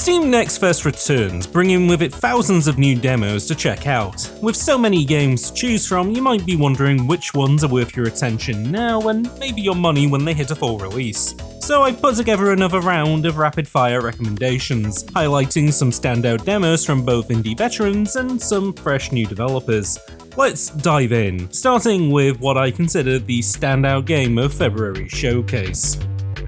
Steam Next Fest returns, bringing with it thousands of new demos to check out. With so many games to choose from, you might be wondering which ones are worth your attention now and maybe your money when they hit a full release. So I've put together another round of rapid-fire recommendations, highlighting some standout demos from both indie veterans and some fresh new developers. Let's dive in, starting with what I consider the standout game of February's showcase.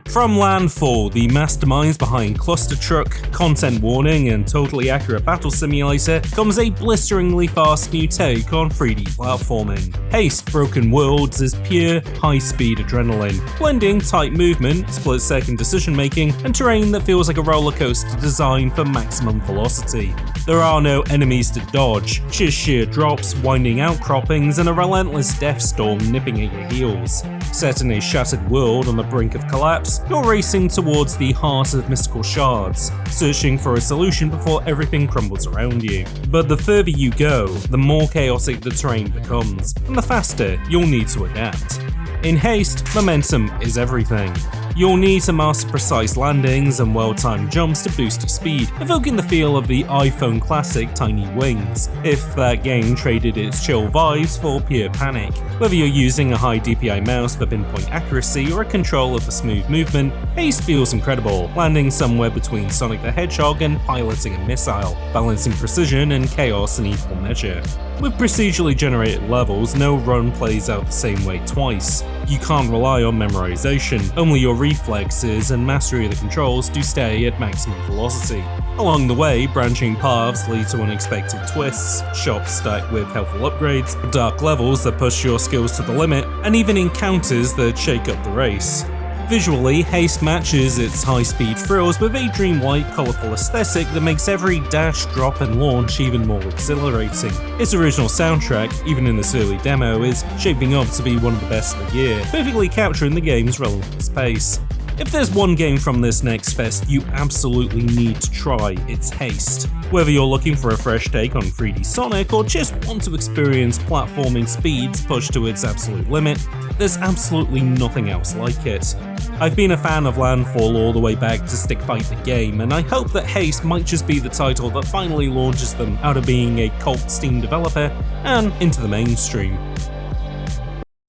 From Landfall, the masterminds behind Cluster Truck, Content Warning, and Totally Accurate Battle Simulator, comes a blisteringly fast new take on 3D platforming. Haste Broken Worlds is pure, high-speed adrenaline, blending tight movement, split-second decision-making, and terrain that feels like a roller coaster designed for maximum velocity. There are no enemies to dodge, just sheer drops, winding outcroppings, and a relentless death storm nipping at your heels. Set in a shattered world on the brink of collapse, you're racing towards the heart of mystical shards, searching for a solution before everything crumbles around you. But the further you go, the more chaotic the terrain becomes, and the faster you'll need to adapt. In Haste, momentum is everything. You'll need to master precise landings and well-timed jumps to boost your speed, evoking the feel of the iPhone classic Tiny Wings, if that game traded its chill vibes for pure panic. Whether you're using a high DPI mouse for pinpoint accuracy or a controller for smooth movement, Haste feels incredible, landing somewhere between Sonic the Hedgehog and piloting a missile, balancing precision and chaos in equal measure. With procedurally generated levels, no run plays out the same way twice. You can't rely on memorization, only your reflexes and mastery of the controls do stay at maximum velocity. Along the way, branching paths lead to unexpected twists, shops stacked with helpful upgrades, dark levels that push your skills to the limit, and even encounters that shake up the race. Visually, Haste matches its high-speed thrills with a dreamlike, colourful aesthetic that makes every dash, drop and launch even more exhilarating. Its original soundtrack, even in this early demo, is shaping up to be one of the best of the year, perfectly capturing the game's relevant space. If there's one game from this Next Fest you absolutely need to try, it's Haste. Whether you're looking for a fresh take on 3D Sonic or just want to experience platforming speeds pushed to its absolute limit, there's absolutely nothing else like it. I've been a fan of Landfall all the way back to Stick Fight the game, and I hope that Haste might just be the title that finally launches them out of being a cult Steam developer and into the mainstream.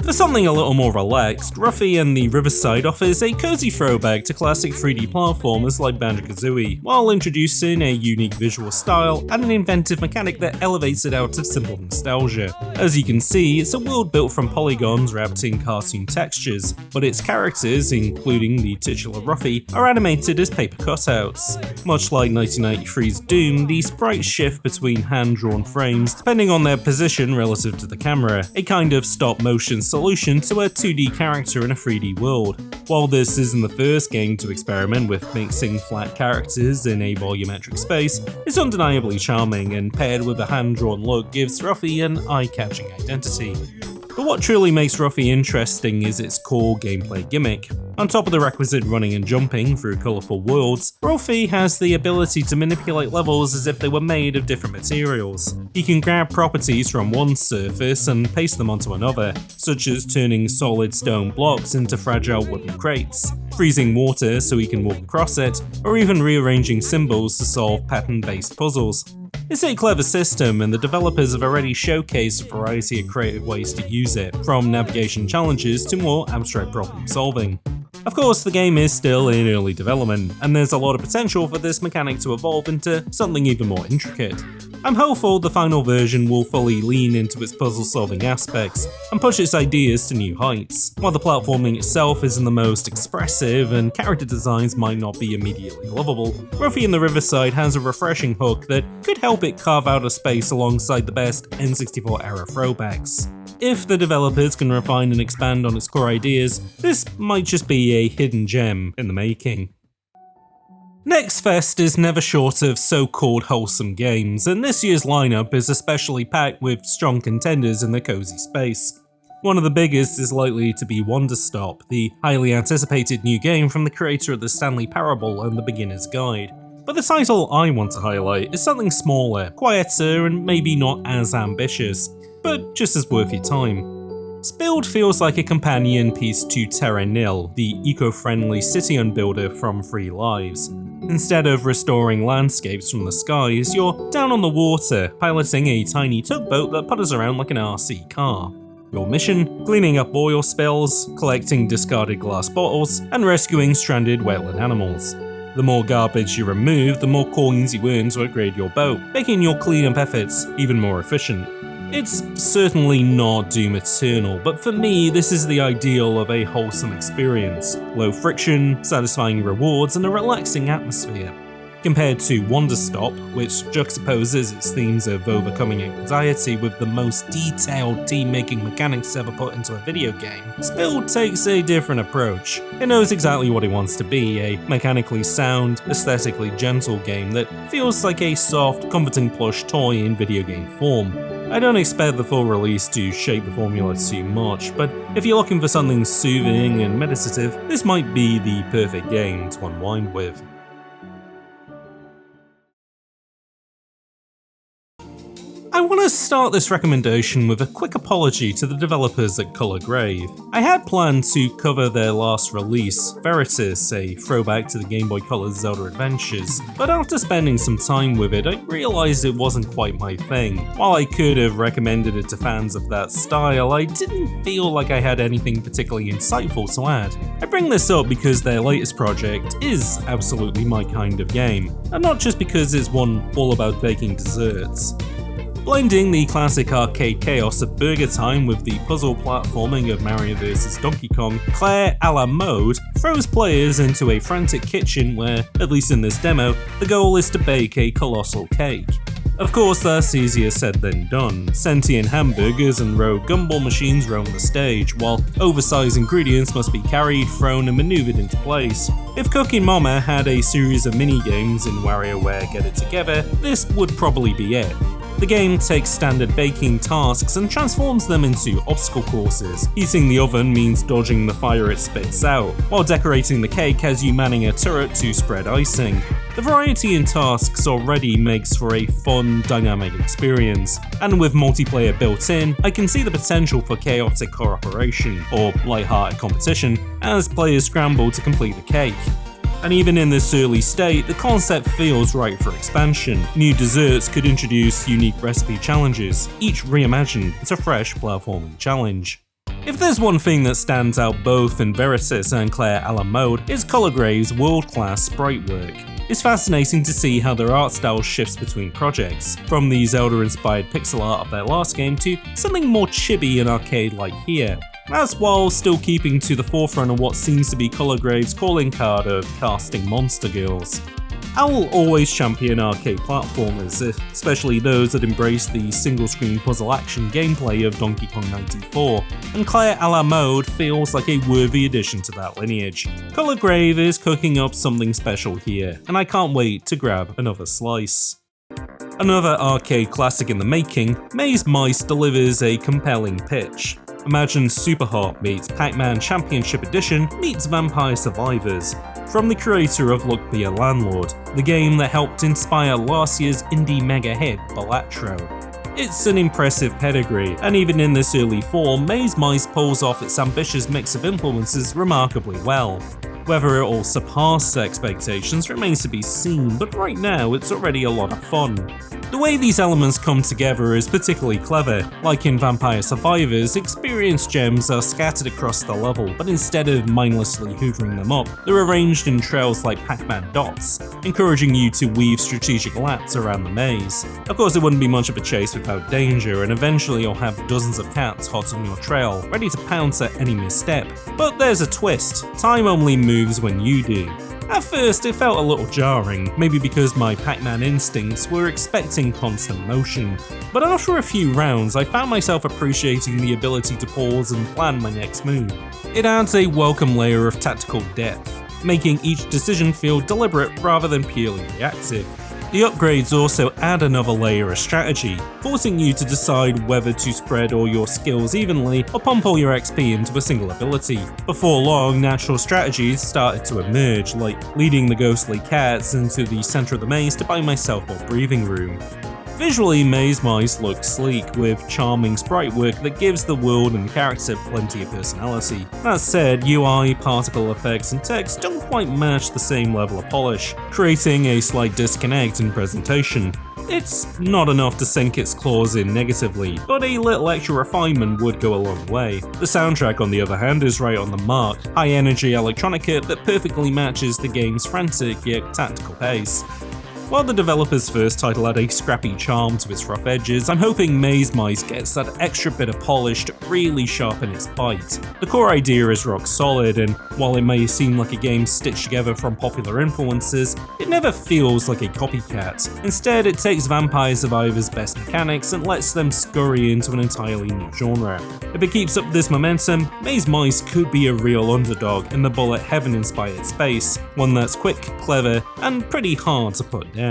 For something a little more relaxed, Ruffy and the Riverside offers a cozy throwback to classic 3D platformers like Banjo-Kazooie, while introducing a unique visual style and an inventive mechanic that elevates it out of simple nostalgia. As you can see, it's a world built from polygons wrapped in cartoon textures, but its characters, including the titular Ruffy, are animated as paper cutouts. Much like 1993's Doom, the sprites shift between hand-drawn frames depending on their position relative to the camera, a kind of stop-motion solution to a 2D character in a 3D world. While this isn't the first game to experiment with mixing flat characters in a volumetric space, it's undeniably charming, and paired with a hand-drawn look gives Ruffy an eye-catching identity. But what truly makes Ruffy interesting is its core gameplay gimmick. On top of the requisite running and jumping through colourful worlds, Ruffy has the ability to manipulate levels as if they were made of different materials. He can grab properties from one surface and paste them onto another, such as turning solid stone blocks into fragile wooden crates, freezing water so he can walk across it, or even rearranging symbols to solve pattern-based puzzles. It's a clever system, and the developers have already showcased a variety of creative ways to use it, from navigation challenges to more abstract problem solving. Of course, the game is still in early development, and there's a lot of potential for this mechanic to evolve into something even more intricate. I'm hopeful the final version will fully lean into its puzzle-solving aspects and push its ideas to new heights. While the platforming itself isn't the most expressive and character designs might not be immediately lovable, Ruffy in the Riverside has a refreshing hook that could help it carve out a space alongside the best N64-era throwbacks. If the developers can refine and expand on its core ideas, this might just be a hidden gem in the making. Next Fest is never short of so-called wholesome games, and this year's lineup is especially packed with strong contenders in the cozy space. One of the biggest is likely to be Wonderstop, the highly anticipated new game from the creator of the Stanley Parable and the Beginner's Guide. But the title I want to highlight is something smaller, quieter, and maybe not as ambitious, but just as worth your time. Spilled feels like a companion piece to Terra Nil, the eco-friendly city unbuilder from 3 Lives. Instead of restoring landscapes from the skies, you're down on the water, piloting a tiny tugboat that putters around like an RC car. Your mission? Cleaning up oil spills, collecting discarded glass bottles, and rescuing stranded wetland animals. The more garbage you remove, the more coins you earn to upgrade your boat, making your cleanup efforts even more efficient. It's certainly not Doom Eternal, but for me, this is the ideal of a wholesome experience. Low friction, satisfying rewards, and a relaxing atmosphere. Compared to Wonderstop, which juxtaposes its themes of overcoming anxiety with the most detailed team-making mechanics ever put into a video game, Spilled takes a different approach. It knows exactly what it wants to be, a mechanically sound, aesthetically gentle game that feels like a soft, comforting plush toy in video game form. I don't expect the full release to shake the formula too much, but if you're looking for something soothing and meditative, this might be the perfect game to unwind with. I want to start this recommendation with a quick apology to the developers at Color Grave. I had planned to cover their last release, Veritas, a throwback to the Game Boy Color Zelda Adventures, but after spending some time with it, I realized it wasn't quite my thing. While I could have recommended it to fans of that style, I didn't feel like I had anything particularly insightful to add. I bring this up because their latest project is absolutely my kind of game, and not just because it's one all about baking desserts. Blending the classic arcade chaos of Burger Time with the puzzle platforming of Mario vs Donkey Kong, Claire a la Mode throws players into a frantic kitchen where, at least in this demo, the goal is to bake a colossal cake. Of course, that's easier said than done. Sentient hamburgers and rogue gumball machines roam the stage, while oversized ingredients must be carried, thrown, and maneuvered into place. If Cooking Mama had a series of mini-games in WarioWare Get It Together, this would probably be it. The game takes standard baking tasks and transforms them into obstacle courses. Heating the oven means dodging the fire it spits out, while decorating the cake has you manning a turret to spread icing. The variety in tasks already makes for a fun, dynamic experience, and with multiplayer built in, I can see the potential for chaotic cooperation, or light-hearted competition, as players scramble to complete the cake. And even in this early state, the concept feels right for expansion. New desserts could introduce unique recipe challenges, each reimagined as a fresh platforming challenge. If there's one thing that stands out both in Veritas and Claire a la Mode, it's Color Grave's world-class sprite work. It's fascinating to see how their art style shifts between projects, from the Zelda-inspired pixel art of their last game to something more chibi and arcade-like here. That's while still keeping to the forefront of what seems to be Color Grave's calling card of casting monster girls. I will always champion arcade platformers, especially those that embrace the single-screen puzzle action gameplay of Donkey Kong 94, and Claire a la Mode feels like a worthy addition to that lineage. Color Grave is cooking up something special here, and I can't wait to grab another slice. Another arcade classic in the making, Maze Mice delivers a compelling pitch. Imagine Super Hot meets Pac-Man Championship Edition meets Vampire Survivors, from the creator of Look Be a Landlord, the game that helped inspire last year's indie mega hit Balatro. It's an impressive pedigree, and even in this early form, Maze Mice pulls off its ambitious mix of influences remarkably well. Whether it will surpass expectations remains to be seen, but right now it's already a lot of fun. The way these elements come together is particularly clever. Like in Vampire Survivors, experienced gems are scattered across the level, but instead of mindlessly hoovering them up, they're arranged in trails like Pac-Man dots, encouraging you to weave strategic laps around the maze. Of course, it wouldn't be much of a chase without danger, and eventually you'll have dozens of cats hot on your trail, ready to pounce at any misstep. But there's a twist. Time only moves when you do. At first, it felt a little jarring, maybe because my Pac-Man instincts were expecting constant motion. But after a few rounds, I found myself appreciating the ability to pause and plan my next move. It adds a welcome layer of tactical depth, making each decision feel deliberate rather than purely reactive. The upgrades also add another layer of strategy, forcing you to decide whether to spread all your skills evenly or pump all your XP into a single ability. Before long, natural strategies started to emerge, like leading the ghostly cats into the center of the maze to buy myself more breathing room. Visually, Maze Mice looks sleek, with charming sprite work that gives the world and character plenty of personality. That said, UI, particle effects, and text don't quite match the same level of polish, creating a slight disconnect in presentation. It's not enough to sink its claws in negatively, but a little extra refinement would go a long way. The soundtrack, on the other hand, is right on the mark, high-energy electronica that perfectly matches the game's frantic yet tactical pace. While the developer's first title had a scrappy charm to its rough edges, I'm hoping Maze Mice gets that extra bit of polish to really sharpen its bite. The core idea is rock solid, and while it may seem like a game stitched together from popular influences, it never feels like a copycat. Instead, it takes Vampire Survivor's best mechanics and lets them scurry into an entirely new genre. If it keeps up this momentum, Maze Mice could be a real underdog in the Bullet Heaven-inspired space, one that's quick, clever, and pretty hard to put down.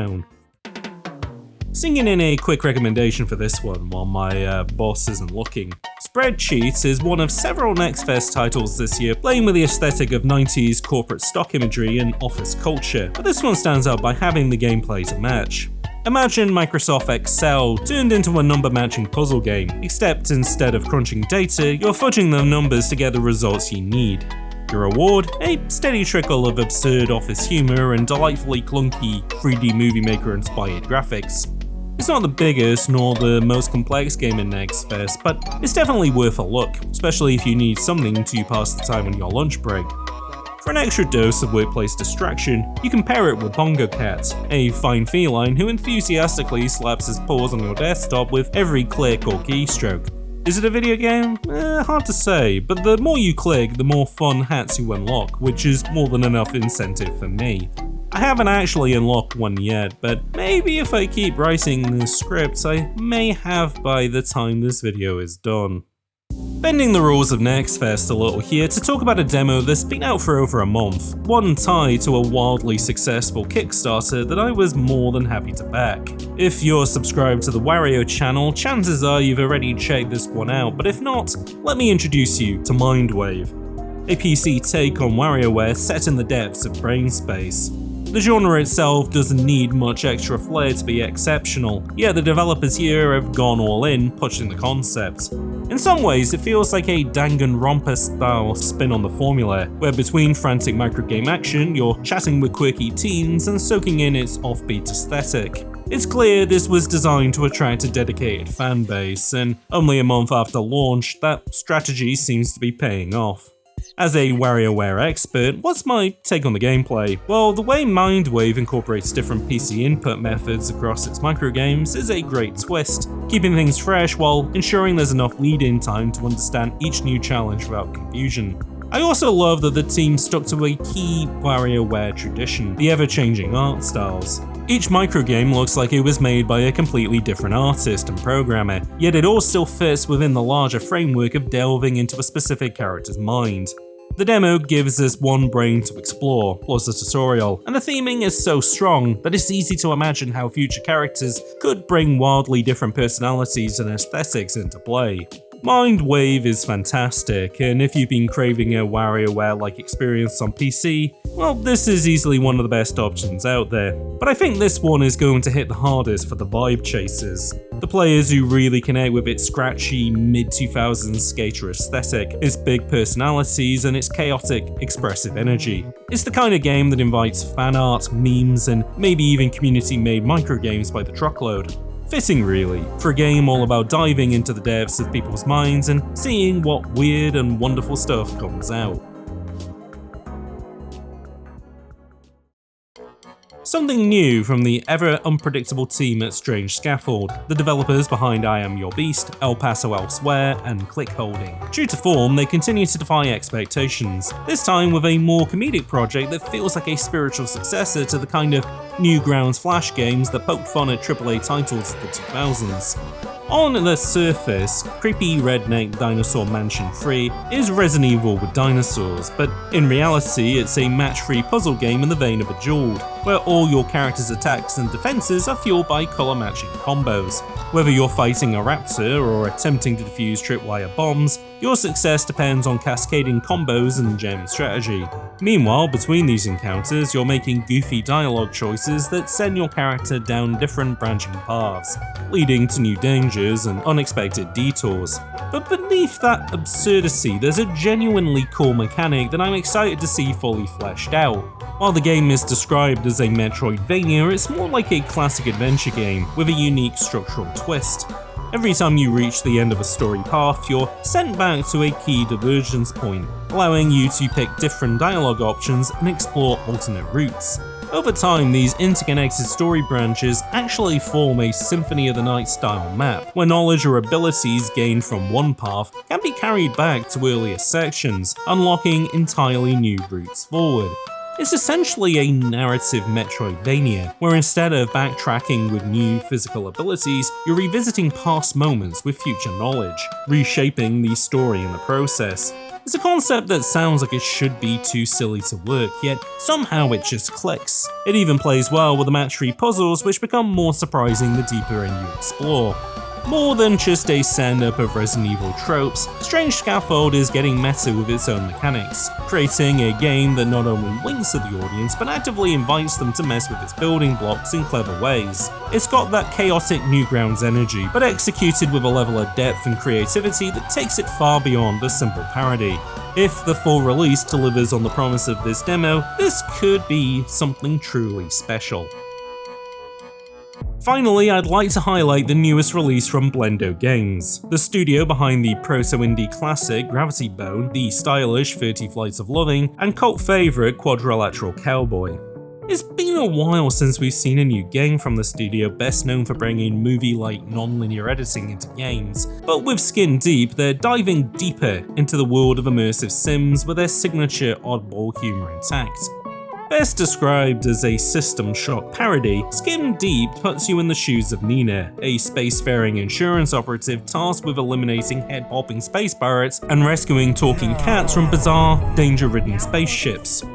Singing in a quick recommendation for this one while my boss isn't looking. Spreadcheat is one of several Next Fest titles this year playing with the aesthetic of 90s corporate stock imagery and office culture, but this one stands out by having the gameplay to match. Imagine Microsoft Excel turned into a number matching puzzle game, except instead of crunching data, you're fudging the numbers to get the results you need. Your reward? A steady trickle of absurd office humor and delightfully clunky 3D Movie Maker inspired graphics. It's not the biggest nor the most complex game in Next Fest, but it's definitely worth a look, especially if you need something to pass the time on your lunch break. For an extra dose of workplace distraction, you can pair it with Bongo Cat, a fine feline who enthusiastically slaps his paws on your desktop with every click or keystroke. Is it a video game? Hard to say, but the more you click, the more fun hats you unlock, which is more than enough incentive for me. I haven't actually unlocked one yet, but maybe if I keep writing the scripts, I may have by the time this video is done. Bending the rules of Next Fest a little here to talk about a demo that's been out for over a month, one tied to a wildly successful Kickstarter that I was more than happy to back. If you're subscribed to the Wario channel, chances are you've already checked this one out, but if not, let me introduce you to Mindwave, a PC take on WarioWare set in the depths of brain space. The genre itself doesn't need much extra flair to be exceptional, yet the developers here have gone all in, pushing the concept. In some ways, it feels like a Danganronpa style spin on the formula, where between frantic microgame action, you're chatting with quirky teens and soaking in its offbeat aesthetic. It's clear this was designed to attract a dedicated fan base, and only a month after launch, that strategy seems to be paying off. As a WarioWare expert, what's my take on the gameplay? Well, the way Mindwave incorporates different PC input methods across its microgames is a great twist, keeping things fresh while ensuring there's enough lead-in time to understand each new challenge without confusion. I also love that the team stuck to a key WarioWare tradition, the ever-changing art styles. Each microgame looks like it was made by a completely different artist and programmer, yet it all still fits within the larger framework of delving into a specific character's mind. The demo gives us one brain to explore, plus a tutorial, and the theming is so strong that it's easy to imagine how future characters could bring wildly different personalities and aesthetics into play. Mindwave is fantastic, and if you've been craving a WarioWare-like experience on PC, well, this is easily one of the best options out there. But I think this one is going to hit the hardest for the vibe chasers, the players who really connect with its scratchy mid-2000s skater aesthetic, its big personalities, and its chaotic, expressive energy. It's the kind of game that invites fan art, memes, and maybe even community-made microgames by the truckload. Fitting really, for a game all about diving into the depths of people's minds and seeing what weird and wonderful stuff comes out. Something new from the ever-unpredictable team at Strange Scaffold, the developers behind I Am Your Beast, El Paso Elsewhere, and Click Holding. True to form, they continue to defy expectations, this time with a more comedic project that feels like a spiritual successor to the kind of Newgrounds Flash games that poked fun at AAA titles of the 2000s. On the surface, creepy Redneck Dinosaur Mansion 3 is Resident Evil with dinosaurs, but in reality it's a match-free puzzle game in the vein of Bejeweled, where all your character's attacks and defenses are fueled by color-matching combos. Whether you're fighting a raptor or attempting to defuse tripwire bombs, Your success depends on cascading combos and gem strategy. Meanwhile, between these encounters, you're making goofy dialogue choices that send your character down different branching paths, leading to new dangers and unexpected detours. But beneath that absurdity, there's a genuinely cool mechanic that I'm excited to see fully fleshed out. While the game is described as a Metroidvania, it's more like a classic adventure game with a unique structural twist. Every time you reach the end of a story path, you're sent back to a key divergence point, allowing you to pick different dialogue options and explore alternate routes. Over time, these interconnected story branches actually form a Symphony of the Night style map, where knowledge or abilities gained from one path can be carried back to earlier sections, unlocking entirely new routes forward. It's essentially a narrative Metroidvania, where instead of backtracking with new physical abilities, you're revisiting past moments with future knowledge, reshaping the story in the process. It's a concept that sounds like it should be too silly to work, yet somehow it just clicks. It even plays well with the match 3 puzzles, which become more surprising the deeper in you explore. More than just a stand-up of Resident Evil tropes, Strange Scaffold is getting meta with its own mechanics, creating a game that not only winks at the audience, but actively invites them to mess with its building blocks in clever ways. It's got that chaotic Newgrounds energy, but executed with a level of depth and creativity that takes it far beyond a simple parody. If the full release delivers on the promise of this demo, this could be something truly special. Finally, I'd like to highlight the newest release from Blendo Games, the studio behind the proto-indie classic Gravity Bone, the stylish 30 Flights of Loving, and cult favourite Quadrilateral Cowboy. It's been a while since we've seen a new game from the studio best known for bringing movie-like non-linear editing into games, but with Skin Deep, they're diving deeper into the world of immersive sims with their signature oddball humour intact. Best described as a System Shock parody, Skin Deep puts you in the shoes of Nina, a spacefaring insurance operative tasked with eliminating head-popping space pirates and rescuing talking cats from bizarre, danger-ridden spaceships.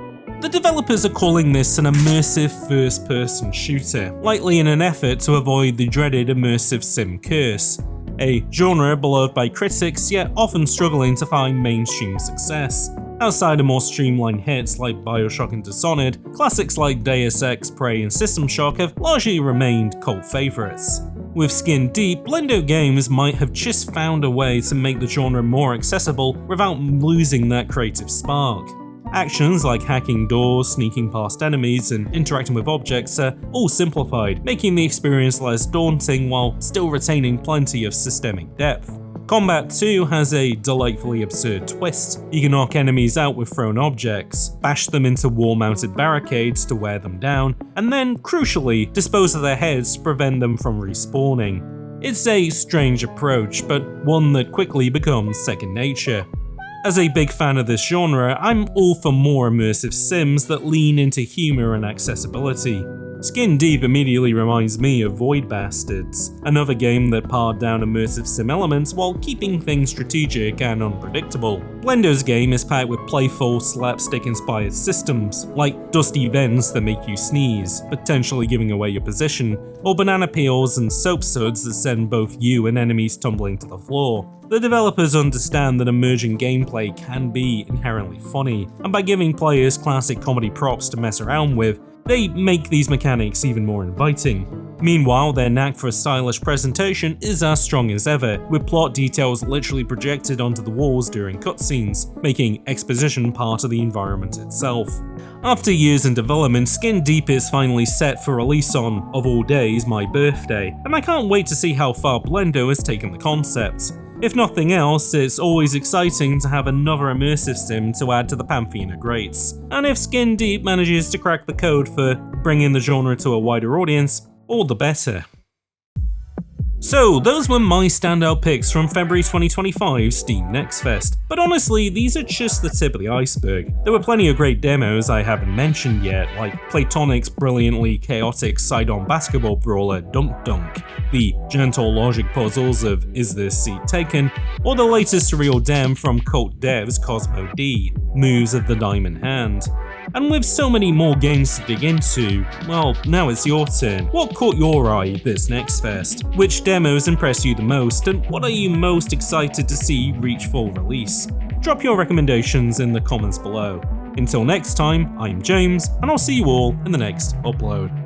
The developers are calling this an immersive first-person shooter, likely in an effort to avoid the dreaded immersive sim curse, a genre beloved by critics yet often struggling to find mainstream success. Outside of more streamlined hits like Bioshock and Dishonored, classics like Deus Ex, Prey and System Shock have largely remained cult favourites. With Skin Deep, Blendo Games might have just found a way to make the genre more accessible without losing that creative spark. Actions like hacking doors, sneaking past enemies, and interacting with objects are all simplified, making the experience less daunting while still retaining plenty of systemic depth. Combat too has a delightfully absurd twist. You can knock enemies out with thrown objects, bash them into wall-mounted barricades to wear them down, and then, crucially, dispose of their heads to prevent them from respawning. It's a strange approach, but one that quickly becomes second nature. As a big fan of this genre, I'm all for more immersive sims that lean into humour and accessibility. Skin Deep immediately reminds me of Void Bastards, another game that pared down immersive sim elements while keeping things strategic and unpredictable. Blendo's game is packed with playful, slapstick-inspired systems, like dusty vents that make you sneeze, potentially giving away your position, or banana peels and soap suds that send both you and enemies tumbling to the floor. The developers understand that emerging gameplay can be inherently funny, and by giving players classic comedy props to mess around with, they make these mechanics even more inviting. Meanwhile, their knack for a stylish presentation is as strong as ever, with plot details literally projected onto the walls during cutscenes, making exposition part of the environment itself. After years in development, Skin Deep is finally set for release on, of all days, my birthday, and I can't wait to see how far Blendo has taken the concept. If nothing else, it's always exciting to have another immersive sim to add to the pantheon of greats. And if Skin Deep manages to crack the code for bringing the genre to a wider audience, all the better. So, those were my standout picks from February 2025 Steam Next Fest, but honestly, these are just the tip of the iceberg. There were plenty of great demos I haven't mentioned yet, like Platonic's brilliantly chaotic side-on basketball brawler Dunk Dunk, the gentle logic puzzles of Is This Seat Taken, or the latest surreal dem from cult devs Cosmo D, Moves of the Diamond Hand. And with so many more games to dig into, well, now it's your turn. What caught your eye this next fest? Which demos impressed you the most, and what are you most excited to see reach full release? Drop your recommendations in the comments below. Until next time, I'm James, and I'll see you all in the next upload.